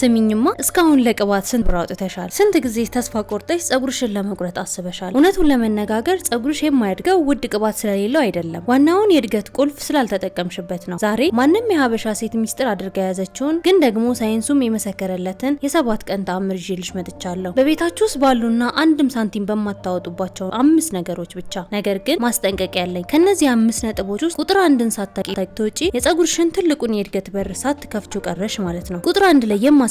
ስሚኝማ እስካሁን ለቅባት ስንት ብር አውጥተሻል? ስንት ጊዜ ተስፋ ቆርጠሽ ጸጉርሽን ለመቁረጥ አስበሻል? እውነቱን ለመነጋገር ጸጉርሽ የማያድገው ውድ ቅባት ስለሌለው አይደለም፣ ዋናውን የእድገት ቁልፍ ስላልተጠቀምሽበት ነው። ዛሬ ማንም የሀበሻ ሴት ሚስጥር አድርጋ የያዘችውን ግን ደግሞ ሳይንሱም የመሰከረለትን የ7 ቀን ተአምር ይዤልሽ መጥቻለሁ። በቤታችሁ ውስጥ ባሉና አንድም ሳንቲም በማታወጡባቸው 5 ነገሮች ብቻ። ነገር ግን ማስጠንቀቂያ ያለኝ፣ ከነዚህ 5 ነጥቦች ውስጥ ቁጥር 1ን ሳታውጪ የጸጉርሽን ትልቁን የእድገት በር ሳትከፍቹ ቀረሽ ማለት ነው። ቁጥር 1 ላይ የማሳያችሁ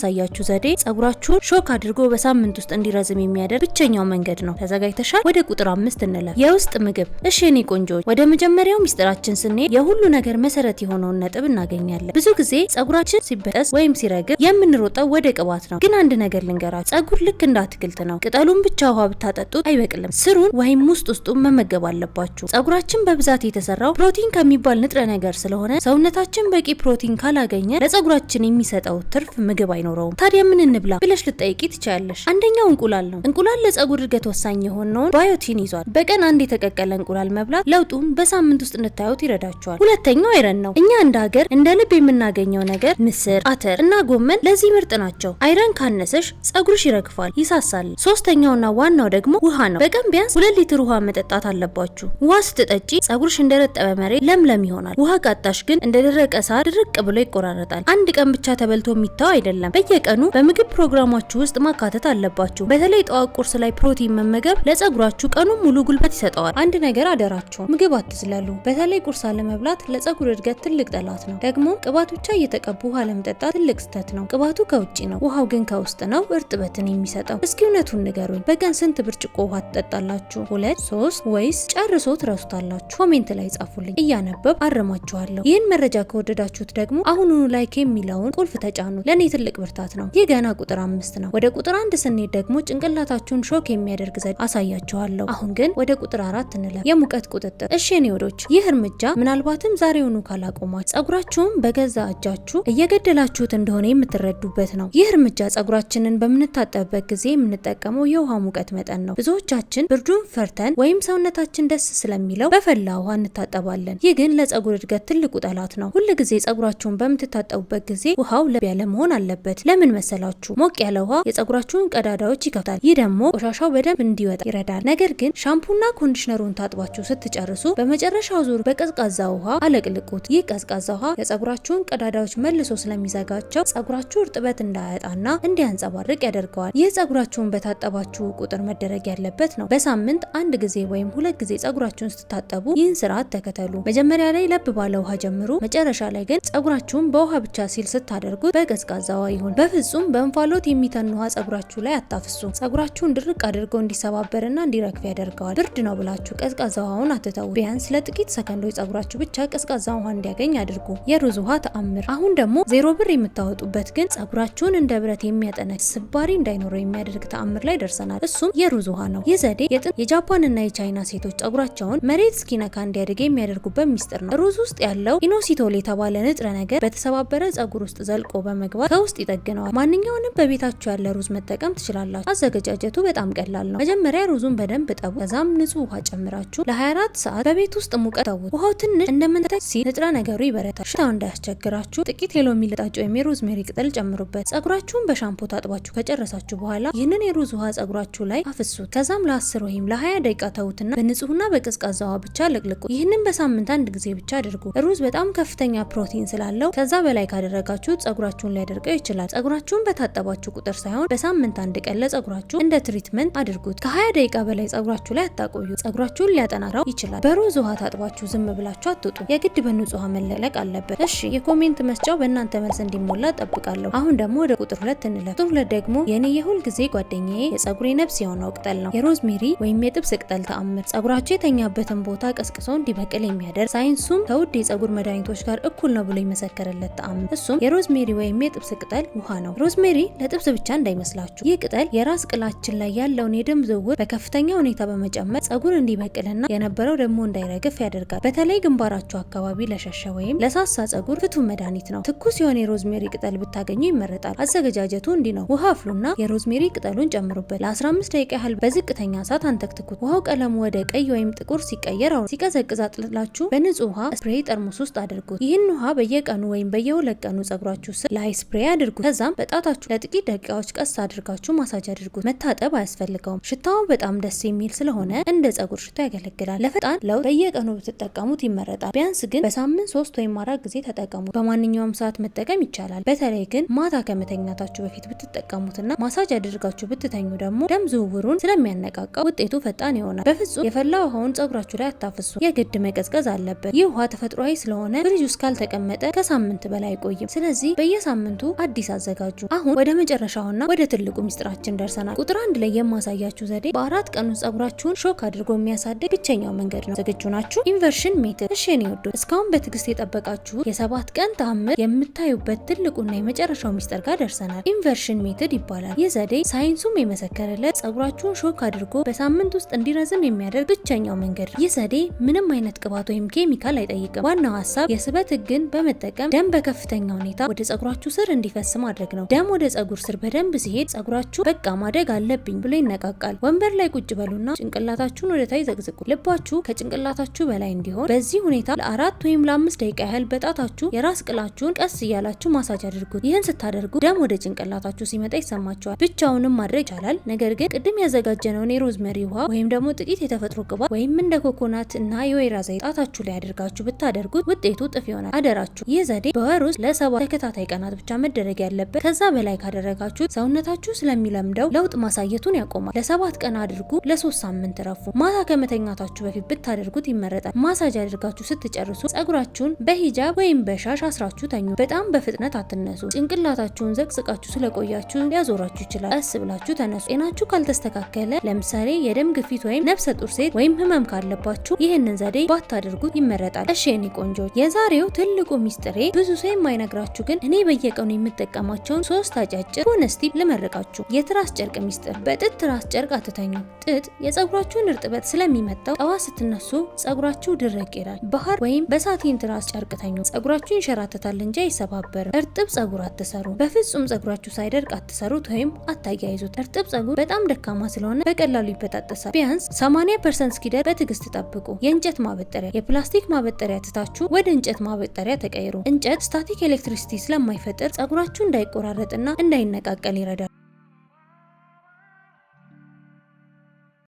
ዘዴ ጸጉራችሁን ሾክ አድርጎ በሳምንት ውስጥ እንዲረዝም የሚያደርግ ብቸኛው መንገድ ነው። ተዘጋጅተሻል? ወደ ቁጥር 5 እንለፍ። የውስጥ ምግብ። እሺ የኔ ቆንጆች፣ ወደ መጀመሪያው ሚስጥራችን ስንሄድ የሁሉ ነገር መሰረት የሆነውን ነጥብ እናገኛለን። ብዙ ጊዜ ጸጉራችን ሲበጠስ ወይም ሲረግብ የምንሮጠው ወደ ቅባት ነው። ግን አንድ ነገር ልንገራችሁ፣ ጸጉር ልክ እንደ አትክልት ነው። ቅጠሉን ብቻ ውሃ ብታጠጡት አይበቅልም። ስሩን ወይም ውስጡን መመገብ አለባችሁ። ጸጉራችን በብዛት የተሰራው ፕሮቲን ከሚባል ንጥረ ነገር ስለሆነ ሰውነታችን በቂ ፕሮቲን ካላገኘ ለጸጉራችን የሚሰጠው ትርፍ ምግብ አይኖረውም። ታዲያ ምን እንብላ ብለሽ ልትጠይቂ ትችያለሽ። አንደኛው እንቁላል ነው። እንቁላል ለጸጉር እድገት ወሳኝ የሆነውን ባዮቲን ይዟል። በቀን አንድ የተቀቀለ እንቁላል መብላት ለውጡን በሳምንት ውስጥ እንድታዩት ይረዳችኋል። ሁለተኛው አይረን ነው። እኛ እንደ ሀገር እንደ ልብ የምናገኘው ነገር ምስር፣ አተር እና ጎመን ለዚህ ምርጥ ናቸው። አይረን ካነሰሽ ጸጉርሽ ይረግፋል፣ ይሳሳል። ሶስተኛውና ዋናው ደግሞ ውሃ ነው። በቀን ቢያንስ 2 ሊትር ውሃ መጠጣት አለባችሁ። ውሃ ስትጠጪ ጸጉርሽ እንደረጠበ መሬት ለምለም ይሆናል። ውሃ ቃጣሽ ግን እንደደረቀ ሳር ድርቅ ብሎ ይቆራረጣል። አንድ ቀን ብቻ ተበልቶ የሚታው አይደለም። በየቀኑ በምግብ ፕሮግራማችሁ ውስጥ ማካተት አለባችሁ። በተለይ ጠዋት ቁርስ ላይ ፕሮቲን መመገብ ለጸጉራችሁ ቀኑን ሙሉ ጉልበት ይሰጠዋል። አንድ ነገር አደራችሁ፣ ምግብ አትዝለሉ። በተለይ ቁርስ አለመብላት ለጸጉር እድገት ትልቅ ጠላት ነው። ደግሞ ቅባት ብቻ እየተቀቡ ውሃ ለመጠጣት ትልቅ ስህተት ነው። ቅባቱ ከውጪ ነው፣ ውሃው ግን ከውስጥ ነው እርጥበትን የሚሰጠው። እስኪ እውነቱን ንገሩኝ፣ በቀን ስንት ብርጭቆ ውሃ ትጠጣላችሁ? 2፣ 3 ወይስ ጨርሶ ትረሱታላችሁ? ኮሜንት ላይ ጻፉልኝ፣ እያነበብ አርማችኋለሁ። ይህን መረጃ ከወደዳችሁት ደግሞ አሁኑኑ ላይክ የሚለውን ቁልፍ ተጫኑ። ለኔ ትልቅ ብርታት ነው። ይህ ገና ቁጥር 5 ነው። ወደ ቁጥር 1 ስንሄድ ደግሞ ጭንቅላታችሁን ሾክ የሚያደርግ ዘዴ አሳያችኋለሁ። አሁን ግን ወደ ቁጥር 4 እንለፍ። የሙቀት ቁጥጥር። እሺ የኔ ወዶች፣ ይህ እርምጃ ምናልባትም ዛሬውኑ ካላቆማችሁ ጸጉራችሁን በገዛ እጃችሁ እየገደላችሁት እንደሆነ የምትረዱበት ነው። ይህ እርምጃ ጸጉራችንን በምንታጠብበት ጊዜ የምንጠቀመው የውሃ ሙቀት መጠን ነው። ብዙዎቻችን ብርዱን ፈርተን ወይም ሰውነታችን ደስ ስለሚለው በፈላ ውሃ እንታጠባለን። ይህ ግን ለጸጉር እድገት ትልቁ ጠላት ነው። ሁል ጊዜ ጸጉራችሁን በምትታጠቡበት ጊዜ ውሃው ለብ ያለ መሆን አለበት። ለምን መሰላችሁ? ሞቅ ያለ ውሃ የጸጉራችሁን ቀዳዳዎች ይከፍታል። ይህ ደግሞ ቆሻሻው በደንብ እንዲወጣ ይረዳል። ነገር ግን ሻምፑና ኮንዲሽነሩን ታጥባችሁ ስትጨርሱ በመጨረሻው ዙር በቀዝቃዛ ውሃ አለቅልቁት። ይህ ቀዝቃዛ ውሃ የጸጉራችሁን ቀዳዳዎች መልሶ ስለሚዘጋቸው ጸጉራችሁ እርጥበት እንዳያጣና እንዲያንጸባርቅ ያደርገዋል። ይህ ጸጉራችሁን በታጠባችሁ ቁጥር መደረግ ያለበት ነው። በሳምንት 1 ጊዜ ወይም 2 ጊዜ ጸጉራችሁን ስትታጠቡ ይህን ስርዓት ተከተሉ። መጀመሪያ ላይ ለብ ባለ ውሃ ጀምሩ። መጨረሻ ላይ ግን ጸጉራችሁን በውሃ ብቻ ሲል ስታደርጉት በቀዝቃዛ ውሃ ይሁን። በፍጹም በእንፋሎት የሚተን ውሃ ጸጉራችሁ ላይ አታፍሱ። ጸጉራችሁን ድርቅ አድርጎ እንዲሰባበርና እንዲረግፍ ያደርገዋል። ብርድ ነው ብላችሁ ቀዝቃዛ ውሃውን አትተው። ቢያንስ ለጥቂት ሰከንዶች ጸጉራችሁ ብቻ ቀዝቃዛ ውሃ እንዲያገኝ አድርጉ። የሩዝ ውሃ ተአምር። አሁን ደግሞ 0 ብር የምታወጡበት ግን ጸጉራችሁን እንደ ብረት የሚያጠነክር ስባሪ እንዳይኖረው የሚያደርግ ተአምር ላይ ደርሰናል። እሱም የሩዝ ውሃ ነው። ይህ ዘዴ የጃፓንና የቻይና ሴቶች ጸጉራቸውን መሬት እስኪነካ እንዲያድግ የሚያደርጉበት ሚስጥር ነው። ሩዝ ውስጥ ያለው ኢኖሲቶል የተባለ ንጥረ ነገር በተሰባበረ ጸጉር ውስጥ ዘልቆ በመግባት ከውስጥ ይጠግነዋል። ማንኛውንም በቤታችሁ ያለ ሩዝ መጠቀም ትችላላችሁ። አዘገጃጀቱ በጣም ቀላል ነው። መጀመሪያ ሩዙን በደንብ ጠቡ። ከዛም ንጹህ ውሃ ጨምራችሁ ለ24 ሰዓት በቤት ውስጥ ሙቀት ተውት። ውሃው ትንሽ እንደምንተች ሲል ንጥረ ነገሩ ይበረታል። ሽታው እንዳያስቸግራችሁ ጥቂት የሎሚ ልጣጭ ወይም የሮዝሜሪ ቅጠል ጨምሩበት። ጸጉራችሁን በሻምፖ ታጥባችሁ ከጨረሳችሁ በኋላ ይህንን የሩዝ ውሃ ጸጉራችሁ ላይ አፍሱት። ከዛም ለ10 ወይም ለ20 ደቂቃ ተውትና በንጹህና በቀዝቃዛ ውሃ ብቻ ለቅልቁ። ይህንን በሳምንት 1 ጊዜ ብቻ አድርጉ። ሩዝ በጣም ከፍተኛ ፕሮቲን ስላለው ከዛ በላይ ካደረጋችሁ ጸጉራችሁን ሊያደርቀው ይችላል። ጸጉራችሁን በታጠባችሁ ቁጥር ሳይሆን በሳምንት 1 ቀን ለጸጉራችሁ እንደ ትሪትመንት አድርጉት። ከ20 ደቂቃ በላይ ጸጉራችሁ ላይ አታቆዩ። ጸጉራችሁን ሊያጠናራው ይችላል። በሩዝ ውሃ ታጥባችሁ ዝም ብላችሁ አትውጡ። የግድ በንጹህ ውሃ መለቀቅ አለበት። እሺ፣ የኮሜንት መስጫው በእናንተ መልስ እንዲሞላ ጠብቃለሁ። አሁን ደግሞ ወደ ቁጥር 2 እንለፍ። ቁጥር 2 ደግሞ የኔ የሁል ጊዜ ጓደኛዬ የጸጉሬ ነፍስ የሆነው ቅጠል ነው። የሮዝሜሪ ወይም የጥብስ ቅጠል ተአምር። ጸጉራችሁ የተኛበትን ቦታ ቀስቅሶ እንዲበቅል የሚያደርግ ሳይንሱም ከውድ የጸጉር መድኃኒቶች ጋር እኩል ነው ብሎ የመሰከረለት ተአምር። እሱም የሮዝሜሪ ወይም የጥብስ ቅጠል ውሃ ነው። ሮዝሜሪ ለጥብስ ብቻ እንዳይመስላችሁ። ይህ ቅጠል የራስ ቅላችን ላይ ያለውን የደም ዝውውር በከፍተኛ ሁኔታ በመጨመር ጸጉር እንዲበቅልና የነበረው ደግሞ እንዳይረግፍ ያደርጋል። በተለይ ግንባራችሁ አካባቢ ለሸሸ ወይም ለሳሳ ጸጉር ፍቱን መድኃኒት ነው። ትኩስ የሆነ የሮዝሜሪ ቅጠል ብታገኙ ይመረጣል። አዘገጃጀቱ እንዲህ ነው። ውሃ አፍሉና የሮዝሜሪ ቅጠሉን ጨምሩበት። ለ15 ደቂቃ ያህል በዝቅተኛ እሳት አንተክትኩት። ውሃው ቀለሙ ወደ ቀይ ወይም ጥቁር ሲቀየር ሲቀዘቅዝ አጥልላችሁ በንጹህ ውሃ ስፕሬይ ጠርሙስ ውስጥ አድርጉት። ይህን ውሃ በየቀኑ ወይም በየ2 ቀኑ ጸጉራችሁ ስር ላይ ስፕሬይ አድርጉ። አድርጉት። ከዛም በጣታችሁ ለጥቂት ደቂቃዎች ቀስ አድርጋችሁ ማሳጅ አድርጉት። መታጠብ አያስፈልገውም። ሽታው በጣም ደስ የሚል ስለሆነ እንደ ጸጉር ሽታ ያገለግላል። ለፈጣን ለውጥ በየቀኑ ብትጠቀሙት ይመረጣል። ቢያንስ ግን በሳምንት 3 ወይም 4 ጊዜ ተጠቀሙት። በማንኛውም ሰዓት መጠቀም ይቻላል። በተለይ ግን ማታ ከመተኛታችሁ በፊት ብትጠቀሙትና ማሳጅ አድርጋችሁ ብትተኙ ደግሞ ደም ዝውውሩን ስለሚያነቃቃው ውጤቱ ፈጣን ይሆናል። በፍጹም የፈላ ውሃውን ጸጉራችሁ ላይ አታፍሱ። የግድ መቀዝቀዝ አለበት። ይህ ውሃ ተፈጥሯዊ ስለሆነ ፍሪጅ ውስጥ ካልተቀመጠ ከሳምንት በላይ አይቆይም። ስለዚህ በየሳምንቱ አዲስ አዘጋጁ። አሁን ወደ መጨረሻውና ወደ ትልቁ ሚስጥራችን ደርሰናል። ቁጥር 1 ላይ የማሳያችሁ ዘዴ በ4 ቀን ውስጥ ጸጉራችሁን ሾክ አድርጎ የሚያሳድግ ብቸኛው መንገድ ነው። ዝግጁ ናችሁ? ኢንቨርሽን ሜትድ። እሺ እኔ ወዶ እስካሁን በትዕግስት የጠበቃችሁ የ7 ቀን ተአምር የምታዩበት ትልቁና የመጨረሻው ሚስጥር ጋር ደርሰናል። ኢንቨርሽን ሜትድ ይባላል። ይህ ዘዴ ሳይንሱም የመሰከረለት ጸጉራችሁን ሾክ አድርጎ በሳምንት ውስጥ እንዲረዝም የሚያደርግ ብቸኛው መንገድ ነው። ይህ ዘዴ ምንም አይነት ቅባት ወይም ኬሚካል አይጠይቅም። ዋናው ሀሳብ የስበት ህግን በመጠቀም ደም በከፍተኛ ሁኔታ ወደ ጸጉራችሁ ስር እንዲፈስ ማድረግ ነው። ደም ወደ ጸጉር ስር በደንብ ሲሄድ ጸጉራችሁ በቃ ማደግ አለብኝ ብሎ ይነቃቃል። ወንበር ላይ ቁጭ በሉና ጭንቅላታችሁን ወደ ታች ዘግዝቁ። ልባችሁ ከጭንቅላታችሁ በላይ እንዲሆን በዚህ ሁኔታ ለ4 ወይም ለ5 ደቂቃ ያህል በጣታችሁ የራስ ቅላችሁን ቀስ እያላችሁ ማሳጅ አድርጉት። ይህን ስታደርጉ ደም ወደ ጭንቅላታችሁ ሲመጣ ይሰማችኋል። ብቻውንም ማድረግ ይቻላል። ነገር ግን ቅድም ያዘጋጀነውን የሮዝመሪ ውሃ ወይም ደግሞ ጥቂት የተፈጥሮ ቅባት ወይም እንደ ኮኮናት እና የወይራ ዘይት ጣታችሁ ላይ አድርጋችሁ ብታደርጉት ውጤቱ እጥፍ ይሆናል። አደራችሁ ይህ ዘዴ በወር ውስጥ ለ7 ተከታታይ ቀናት ብቻ መደረግ ያለበት። ከዛ በላይ ካደረጋችሁ ሰውነታችሁ ስለሚለምደው ለውጥ ማሳየቱን ያቆማል። ለ7 ቀን አድርጉ። ለ3 ሳምንት ረፉ። ማታ ከመተኛታችሁ በፊት ብታደርጉት ይመረጣል። ማሳጅ አድርጋችሁ ስትጨርሱ ጸጉራችሁን በሂጃብ ወይም በሻሽ አስራችሁ ተኙ። በጣም በፍጥነት አትነሱ። ጭንቅላታችሁን ዘቅዝቃችሁ ስለቆያችሁ ሊያዞራችሁ ይችላል። ቀስ ብላችሁ ተነሱ። ጤናችሁ ካልተስተካከለ ለምሳሌ የደም ግፊት ወይም ነፍሰ ጡር ሴት ወይም ህመም ካለባችሁ ይህንን ዘዴ ባታደርጉት ይመረጣል። እሺ የኔ ቆንጆች፣ የዛሬው ትልቁ ሚስጥሬ ብዙ ሰው የማይነግራችሁ ግን እኔ በየቀኑ የምጠቀማቸውን 3 አጫጭር ቦነስ ቲፕ ልመርቃችሁ። የትራስ ጨርቅ ሚስጥር። በጥጥ ትራስ ጨርቅ አትተኙ። ጥጥ የጸጉራችሁን እርጥበት ስለሚመጣው ጠዋት ስትነሱ ጸጉራችሁ ድርቅ ይላል። ባህር ወይም በሳቲን ትራስ ጨርቅ ተኙ። ጸጉራችሁ ይንሸራተታል እንጂ አይሰባበርም። እርጥብ ጸጉር አትሰሩ። በፍጹም ጸጉራችሁ ሳይደርቅ አትሰሩት ወይም አታያይዙት። እርጥብ ጸጉር በጣም ደካማ ስለሆነ በቀላሉ ይበጣጠሳል። ቢያንስ 80% እስኪደርቅ በትዕግስት ጠብቁ። የእንጨት ማበጠሪያ። የፕላስቲክ ማበጠሪያ ትታችሁ ወደ እንጨት ማበጠሪያ ተቀይሩ። እንጨት ስታቲክ ኤሌክትሪሲቲ ስለማይፈጥር ጸጉራችሁ እንዳይቆራረጥና እንዳይነቃቀል ይረዳል።